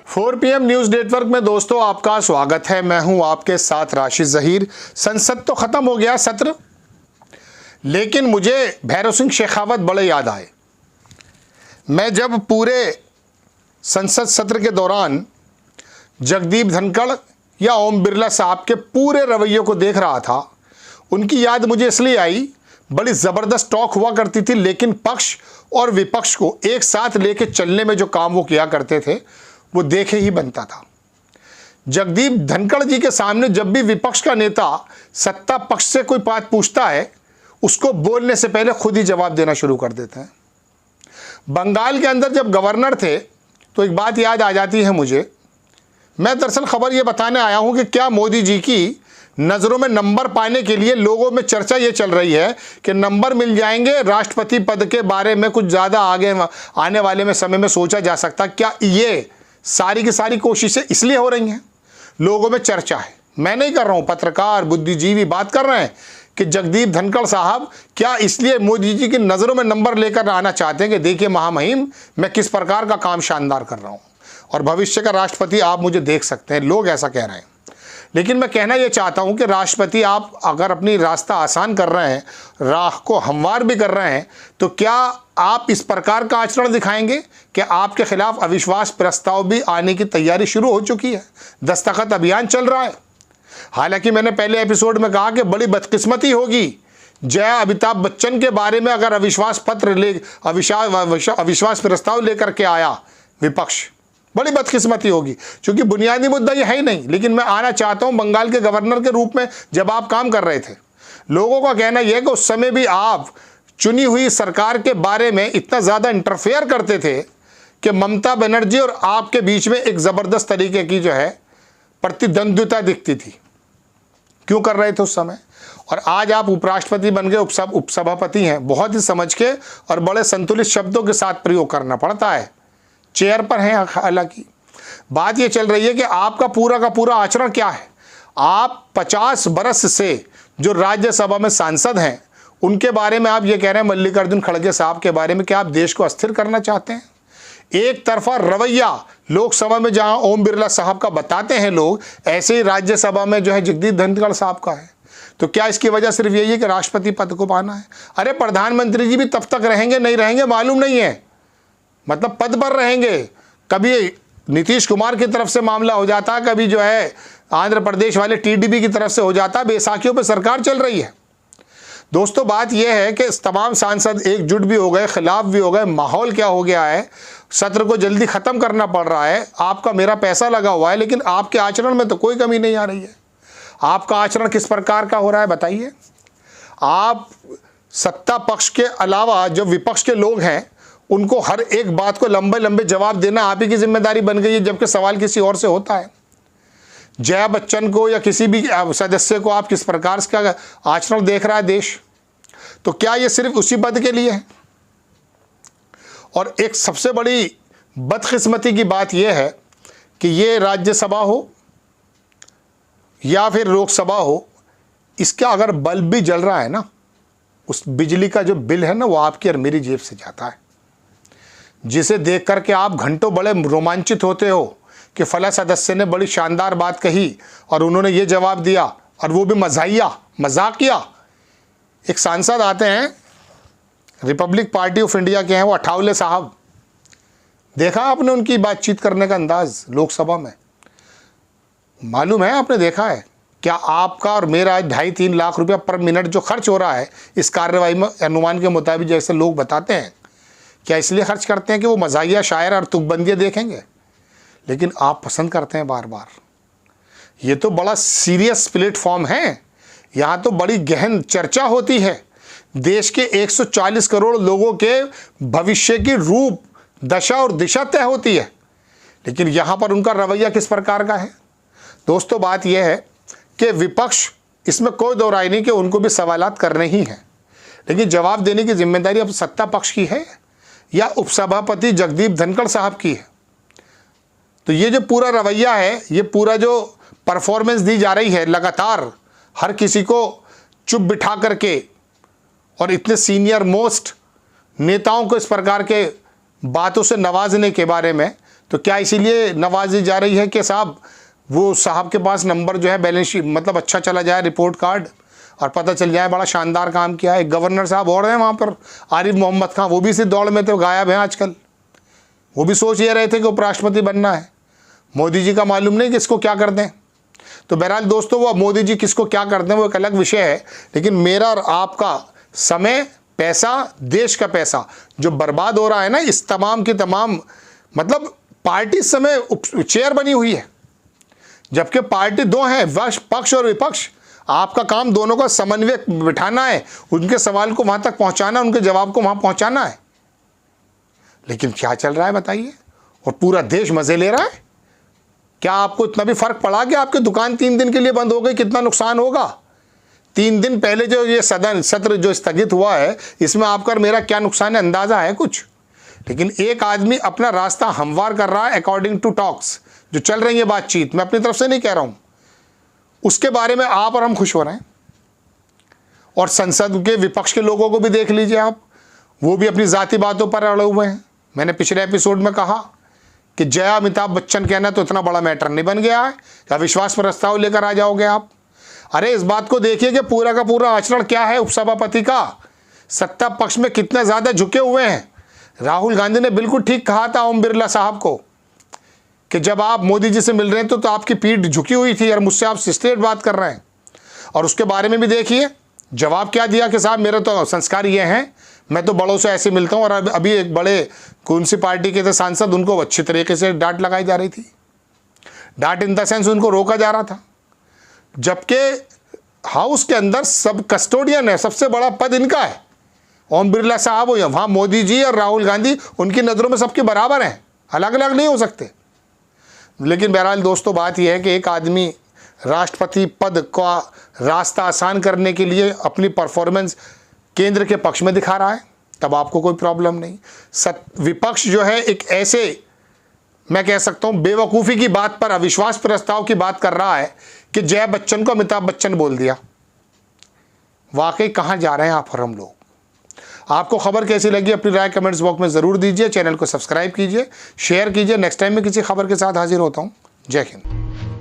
4 PM news network में दोस्तों आपका स्वागत है। मैं हूं आपके साथ राशिद ज़हीर। संसद तो ख़त्म हो गया सत्र, लेकिन मुझे भैरव सिंह शेखावत बड़े याद आए। मैं जब पूरे संसद सत्र के दौरान जगदीप धनखड़ या ओम बिरला साहब के पूरे रवैये को देख रहा था, उनकी याद मुझे इसलिए आई, बड़ी ज़बरदस्त टॉक हुआ करती थी, लेकिन पक्ष और विपक्ष को एक साथ लेके चलने में जो काम वो किया करते थे वो देखे ही बनता था। जगदीप धनखड़ जी के सामने जब भी विपक्ष का नेता सत्ता पक्ष से कोई बात पूछता है, उसको बोलने से पहले खुद ही जवाब देना शुरू कर देते हैं। बंगाल के अंदर जब गवर्नर थे तो एक बात याद आ जाती है मुझे। मैं दरअसल खबर ये बताने आया हूँ कि क्या मोदी जी की नज़रों में नंबर पाने के लिए लोगों में चर्चा ये चल रही है कि नंबर मिल जाएंगे, राष्ट्रपति पद के बारे में कुछ ज़्यादा आगे आने वाले में समय में सोचा जा सकता। क्या ये सारी की सारी कोशिशें इसलिए हो रही हैं? लोगों में चर्चा है। मैं नहीं कर रहा हूँ, पत्रकार बुद्धिजीवी बात कर रहे हैं कि जगदीप धनखड़ साहब क्या इसलिए मोदी जी की नज़रों में नंबर लेकर आना चाहते हैं कि देखिए महामहिम, मैं किस प्रकार का काम शानदार कर रहा हूँ और भविष्य का राष्ट्रपति आप मुझे देख सकते हैं। लोग ऐसा कह रहे हैं, लेकिन मैं कहना ये चाहता हूं कि राष्ट्रपति आप अगर अपनी रास्ता आसान कर रहे हैं, राह को हमवार भी कर रहे हैं, तो क्या आप इस प्रकार का आचरण दिखाएंगे कि आपके खिलाफ अविश्वास प्रस्ताव भी आने की तैयारी शुरू हो चुकी है, दस्तखत अभियान चल रहा है। हालांकि मैंने पहले एपिसोड में कहा कि बड़ी बदकिस्मती होगी जया अमिताभ बच्चन के बारे में अगर अविश्वास प्रस्ताव लेकर के आया विपक्ष, बड़ी बदकिस्मती होगी, क्योंकि बुनियादी मुद्दा ये है ही नहीं। लेकिन मैं आना चाहता हूं, बंगाल के गवर्नर के रूप में जब आप काम कर रहे थे, लोगों का कहना यह है कि उस समय भी आप चुनी हुई सरकार के बारे में इतना ज़्यादा इंटरफेयर करते थे कि ममता बनर्जी और आपके बीच में एक ज़बरदस्त तरीके की जो है प्रतिद्वंद्विता दिखती थी। क्यों कर रहे थे उस समय? और आज आप उपराष्ट्रपति बन गए, उपसभापति हैं। बहुत ही समझ के और बड़े संतुलित शब्दों के साथ प्रयोग करना पड़ता है। चेयर पर हैं। हालांकि बात ये चल रही है कि आपका पूरा का पूरा आचरण क्या है। आप 50 बरस से जो राज्यसभा में सांसद हैं, उनके बारे में आप ये कह रहे हैं, मल्लिकार्जुन खड़गे साहब के बारे में, कि आप देश को अस्थिर करना चाहते हैं। एक तरफा रवैया लोकसभा में जहां ओम बिरला साहब का बताते हैं लोग, ऐसे ही राज्यसभा में जो है जगदीप धनखड़ साहब का है। तो क्या इसकी वजह सिर्फ यही है कि राष्ट्रपति पद को पाना है? अरे प्रधानमंत्री जी भी तब तक रहेंगे नहीं रहेंगे मालूम नहीं है, मतलब पद पर रहेंगे। कभी नीतीश कुमार की तरफ से मामला हो जाता, कभी जो है आंध्र प्रदेश वाले टीडीपी की तरफ से हो जाता। बेसाखियों पे सरकार चल रही है। दोस्तों बात यह है कि तमाम सांसद एकजुट भी हो गए, खिलाफ भी हो गए। माहौल क्या हो गया है, सत्र को जल्दी ख़त्म करना पड़ रहा है। आपका मेरा पैसा लगा हुआ है, लेकिन आपके आचरण में तो कोई कमी नहीं आ रही है। आपका आचरण किस प्रकार का हो रहा है बताइए। आप सत्ता पक्ष के अलावा जो विपक्ष के लोग हैं, उनको हर एक बात को लंबे लंबे जवाब देना आप ही की जिम्मेदारी बन गई है, जबकि सवाल किसी और से होता है। जया बच्चन को या किसी भी सदस्य को आप किस प्रकार का आचरण देख रहा है देश, तो क्या ये सिर्फ उसी पद के लिए है? और एक सबसे बड़ी बदकिस्मती की बात यह है कि ये राज्यसभा हो या फिर लोकसभा हो, इसका अगर बल्ब भी जल रहा है ना, उस बिजली का जो बिल है ना, वो आपकी और मेरी जेब से जाता है, जिसे देख करके आप घंटों बड़े रोमांचित होते हो कि फला सदस्य ने बड़ी शानदार बात कही और उन्होंने ये जवाब दिया, और वो भी मजाकिया। एक सांसद आते हैं, रिपब्लिक पार्टी ऑफ इंडिया के हैं, वो अठावले साहब। देखा आपने उनकी बातचीत करने का अंदाज लोकसभा में? मालूम है, आपने देखा है? क्या आपका और मेरा 2.5-3 लाख रुपया पर मिनट जो खर्च हो रहा है इस कार्रवाई में, अनुमान के मुताबिक जैसे लोग बताते हैं, क्या इसलिए खर्च करते हैं कि वो मज़ाहिया शायर और तुकबंदियाँ देखेंगे? लेकिन आप पसंद करते हैं बार बार। ये तो बड़ा सीरियस प्लेटफॉर्म है, यहाँ तो बड़ी गहन चर्चा होती है। देश के 140 करोड़ लोगों के भविष्य की रूप दशा और दिशा तय होती है, लेकिन यहाँ पर उनका रवैया किस प्रकार का है? दोस्तों बात यह है कि विपक्ष, इसमें कोई दो राय नहीं कि उनको भी सवालात करने ही हैं, लेकिन जवाब देने की जिम्मेदारी अब सत्ता पक्ष की है या उपसभापति जगदीप धनखड़ साहब की है। तो ये जो पूरा रवैया है, ये पूरा जो परफॉर्मेंस दी जा रही है लगातार, हर किसी को चुप बिठा करके और इतने सीनियर मोस्ट नेताओं को इस प्रकार के बातों से नवाजने के बारे में, तो क्या इसीलिए नवाजी जा रही है कि साहब वो साहब के पास नंबर जो है बैलेंस शीट मतलब अच्छा चला जाए, रिपोर्ट कार्ड, और पता चल जाए बड़ा शानदार काम किया है। एक गवर्नर साहब और हैं वहाँ पर, आरिफ मोहम्मद खान, वो भी इसी दौड़ में थे, गायब हैं आजकल। वो भी सोच ये रहे थे कि उपराष्ट्रपति बनना है। मोदी जी का मालूम नहीं किसको क्या कर दें। तो बहरहाल दोस्तों, वो मोदी जी किसको क्या कर दें वो एक अलग विषय है, लेकिन मेरा और आपका समय, पैसा, देश का पैसा जो बर्बाद हो रहा है ना, इस तमाम की तमाम मतलब पार्टी इस समय चेयर बनी हुई है, जबकि पार्टी दो है, पक्ष और विपक्ष। आपका काम दोनों का समन्वय बिठाना है, उनके सवाल को वहां तक पहुंचाना, उनके जवाब को वहां पहुंचाना है। लेकिन क्या चल रहा है बताइए, और पूरा देश मजे ले रहा है। क्या आपको इतना भी फर्क पड़ा कि आपकी दुकान 3 दिन के लिए बंद हो गई, कितना नुकसान होगा? 3 दिन पहले जो ये सत्र जो स्थगित हुआ है, इसमें आपका और मेरा क्या नुकसान है, अंदाजा है कुछ? लेकिन एक आदमी अपना रास्ता हमवार कर रहा है अकॉर्डिंग टू टॉक्स जो चल रही है बातचीत, मैं अपनी तरफ से नहीं कह रहा हूं, उसके बारे में आप और हम खुश हो रहे हैं। और संसद के विपक्ष के लोगों को भी देख लीजिए आप, वो भी अपनी जाति बातों पर अड़े हुए हैं। मैंने पिछले एपिसोड में कहा कि जया अमिताभ बच्चन कहना तो इतना बड़ा मैटर नहीं बन गया है, क्या विश्वास प्रस्ताव लेकर आ जाओगे आप? अरे इस बात को देखिए कि पूरा का पूरा आचरण क्या है उपसभापति का, सत्ता पक्ष में कितने ज़्यादा झुके हुए हैं। राहुल गांधी ने बिल्कुल ठीक कहा था ओम बिरला साहब को कि जब आप मोदी जी से मिल रहे हैं तो आपकी पीठ झुकी हुई थी और मुझसे आप स्ट्रेट बात कर रहे हैं। और उसके बारे में भी देखिए जवाब क्या दिया कि साहब मेरे तो संस्कार ये हैं, मैं तो बड़ों से ऐसे मिलता हूँ। और अभी एक बड़े कौन सी पार्टी के थे सांसद, उनको अच्छी तरीके से डांट लगाई जा रही थी, डांट इन द सेंस उनको रोका जा रहा था, जबकि हाउस के अंदर सब कस्टोडियन है, सबसे बड़ा पद इनका है, ओम बिरला साहब हो या वहाँ मोदी जी और राहुल गांधी उनकी नज़रों में सबके बराबर हैं, अलग अलग नहीं हो सकते। लेकिन बहरहाल दोस्तों बात यह है कि एक आदमी राष्ट्रपति पद का रास्ता आसान करने के लिए अपनी परफॉर्मेंस केंद्र के पक्ष में दिखा रहा है, तब आपको कोई प्रॉब्लम नहीं। विपक्ष जो है एक ऐसे मैं कह सकता हूँ बेवकूफ़ी की बात पर, अविश्वास प्रस्ताव की बात कर रहा है कि जया बच्चन को अमिताभ बच्चन बोल दिया। वाकई कहाँ जा रहे हैं आप और हम लोग? आपको खबर कैसी लगी अपनी राय कमेंट्स बॉक्स में ज़रूर दीजिए। चैनल को सब्सक्राइब कीजिए, शेयर कीजिए। नेक्स्ट टाइम में किसी खबर के साथ हाजिर होता हूँ। जय हिंद।